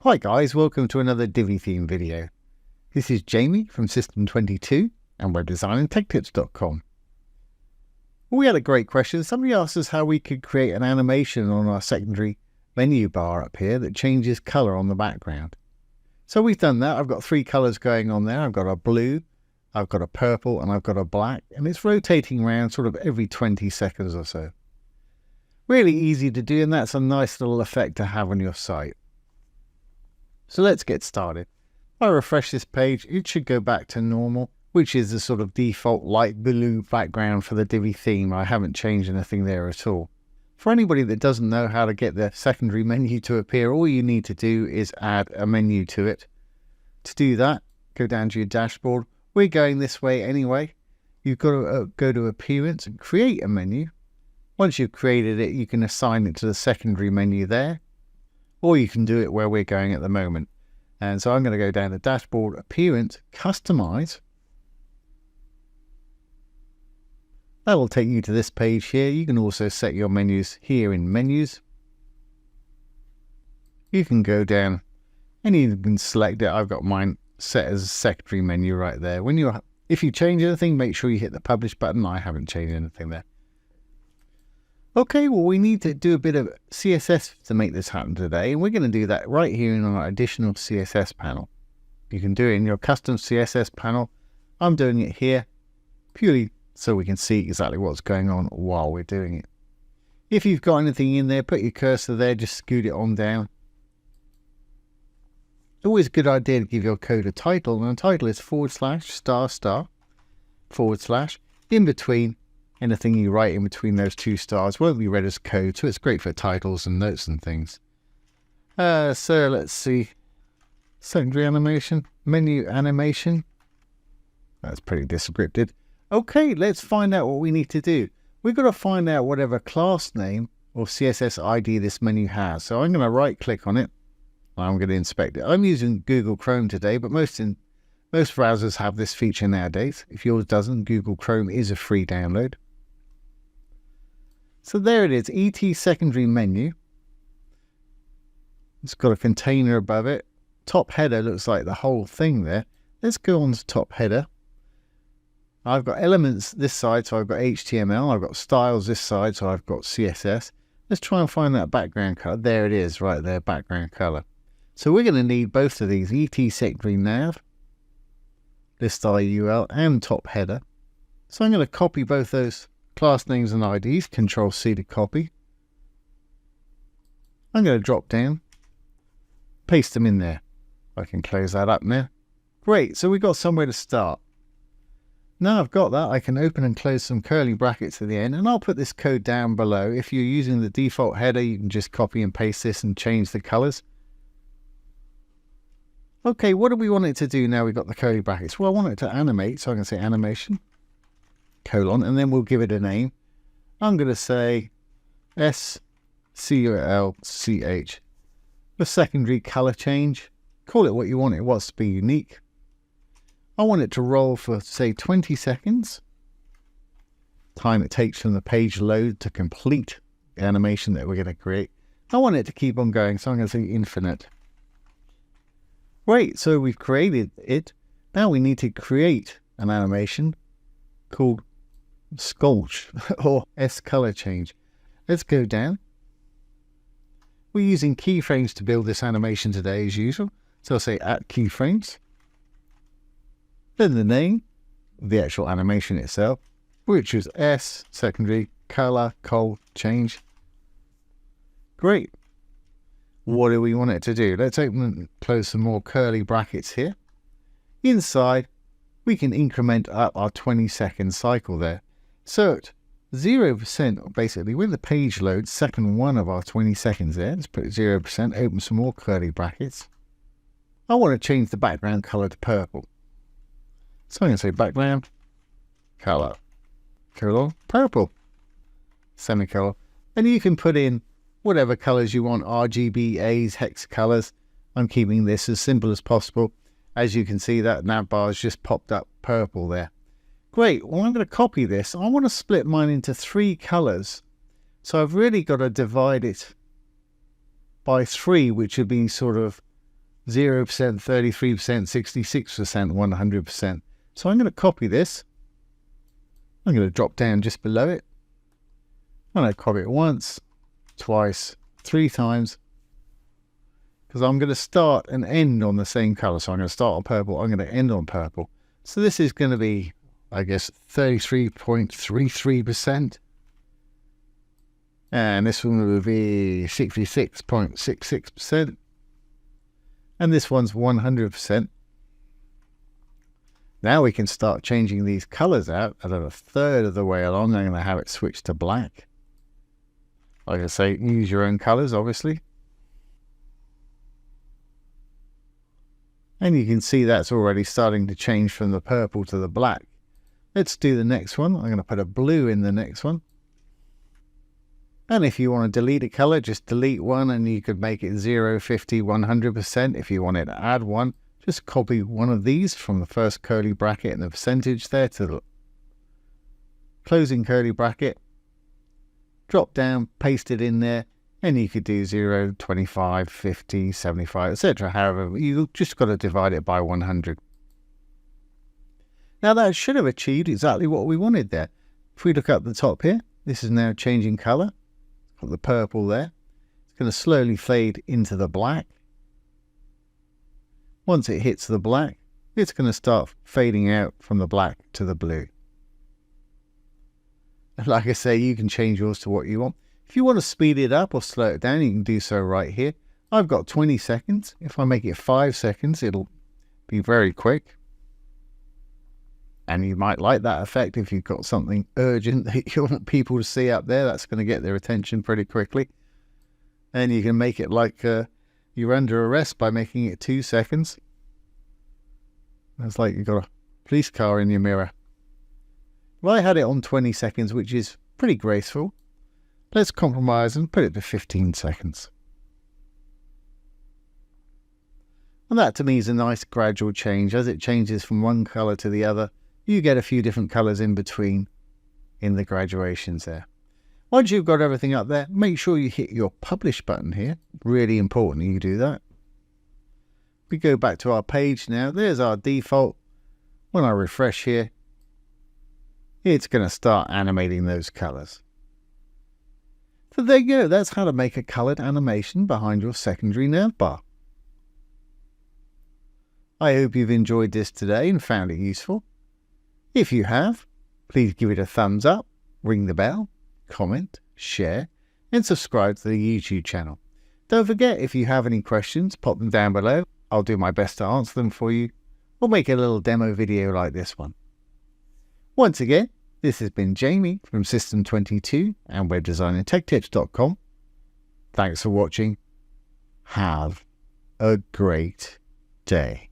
Hi guys, welcome to another Divi theme video. This is Jamie from System22 and webdesignandtechtips.com. We had a great question. Somebody asked us how we could create an animation on our secondary menu bar up here that changes colour on the background. So we've done that. I've got three colours going on there. I've got a blue, I've got a purple and I've got a black, and it's rotating around sort of every 20 seconds or so. Really easy to do, and that's a nice little effect to have on your site. So let's get started. If I refresh this page, it should go back to normal, which is the sort of default light blue background for the Divi theme. I haven't changed anything there at all. For anybody that doesn't know how to get the secondary menu to appear, all you need to do is add a menu to it. To do that, go down to your dashboard. We're going this way anyway. You've got to go to Appearance and create a menu. Once you've created it, you can assign it to the secondary menu there, or you can do it where we're going at the moment. And so I'm going to go down to Dashboard, Appearance, Customize. That will take you to this page here. You can also set your menus here in Menus. You can go down and you can select it. I've got mine set as a secondary menu right there. If you change anything, make sure you hit the Publish button. I haven't changed anything there. Okay, well, we need to do a bit of CSS to make this happen today, and we're going to do that right here in our additional CSS panel. You can do it in your custom CSS panel. I'm doing it here purely so we can see exactly what's going on while we're doing it. If you've got anything in there, put your cursor there, just scoot it on down. It's always a good idea to give your code a title, and the title is /*/ in between. Anything you write in between those two stars won't be read as code, so it's great for titles and notes and things. So let's see. Secondary animation, menu animation. That's pretty descriptive. Okay, let's find out what we need to do. We've got to find out whatever class name or CSS ID this menu has. So I'm going to right click on it. I'm going to inspect it. I'm using Google Chrome today, but most browsers have this feature nowadays. If yours doesn't, Google Chrome is a free download. So there it is, ET secondary menu. It's got a container above it. Top header looks like the whole thing there. Let's go on to top header. I've got elements this side, so I've got HTML. I've got styles this side, so I've got CSS. Let's try and find that background color. There it is, right there, background color. So we're going to need both of these, ET secondary-nav, list IUL, and top header. So I'm going to copy both those class names and IDs, Control-C to copy. I'm going to drop down, paste them in there. I can close that up now. Great, so we've got somewhere to start. Now I've got that, I can open and close some curly brackets at the end, and I'll put this code down below. If you're using the default header, you can just copy and paste this and change the colors. Okay, what do we want it to do now we've got the curly brackets? Well, I want it to animate, so I'm going to say animation, colon, and then we'll give it a name. I'm going to say SCOLCH, the secondary color change. Call it what you want. It wants to be unique. I want it to roll for, say, 20 seconds. Time it takes from the page load to complete the animation that we're going to create. I want it to keep on going, so I'm going to say infinite. Great, so we've created it. Now we need to create an animation called scolch or S color change. Let's go down. We're using keyframes to build this animation today as usual. So I'll say at keyframes. Then the name of the actual animation itself, which is S secondary color change. Great. What do we want it to do? Let's open and close some more curly brackets here. Inside, we can increment up our 20-second cycle there. So at 0%, basically, when the page loads, second one of our 20 seconds there, let's put 0%, open some more curly brackets. I want to change the background color to purple. So I'm going to say background color, colon, purple, semicolon. And you can put in whatever colors you want, RGBAs, hex colors. I'm keeping this as simple as possible. As you can see, that nav bar has just popped up purple there. Great, well, I'm going to copy this. I want to split mine into 3 colors. So I've really got to divide it by 3, which would be sort of 0%, 33%, 66%, 100%. So I'm going to copy this. I'm going to drop down just below it. I'm going to copy it once, twice, 3 times. Because I'm going to start and end on the same color. So I'm going to start on purple. I'm going to end on purple. So this is going to be, I guess, 33.33%. And this one will be 66.66%. And this one's 100%. Now we can start changing these colors out. At a third of the way along, I'm going to have it switch to black. Like I say, use your own colors, obviously. And you can see that's already starting to change from the purple to the black. Let's do the next one. I'm going to put a blue in the next one. And if you want to delete a color, just delete one and you could make it 0, 50, 100%. If you wanted to add one, just copy one of these from the first curly bracket and the percentage there to the closing curly bracket. Drop down, paste it in there, and you could do 0, 25, 50, 75, etc. However, you've just got to divide it by 100. Now that should have achieved exactly what we wanted there. If we look up the top here, this is now changing color. Got the purple there. It's going to slowly fade into the black. Once it hits the black, it's going to start fading out from the black to the blue. Like I say, you can change yours to what you want. If you want to speed it up or slow it down, you can do so right here. I've got 20 seconds. If I make it 5 seconds, it'll be very quick. And you might like that effect if you've got something urgent that you want people to see up there. That's going to get their attention pretty quickly. And you can make it like you're under arrest by making it 2 seconds. It's like you've got a police car in your mirror. Well, I had it on 20 seconds, which is pretty graceful. Let's compromise and put it to 15 seconds. And that to me is a nice gradual change. As it changes from one color to the other, you get a few different colors in between in the graduations there. Once you've got everything up there, make sure you hit your publish button here. Really important you do that. We go back to our page now. There's our default. When I refresh here, it's going to start animating those colors. So there you go. That's how to make a colored animation behind your secondary nav bar. I hope you've enjoyed this today and found it useful. If you have, please give it a thumbs up, ring the bell, comment, share, and subscribe to the YouTube channel. Don't forget, if you have any questions, pop them down below. I'll do my best to answer them for you, or make a little demo video like this one. Once again, this has been Jamie from System22 and webdesignandtechtips.com. Thanks for watching. Have a great day.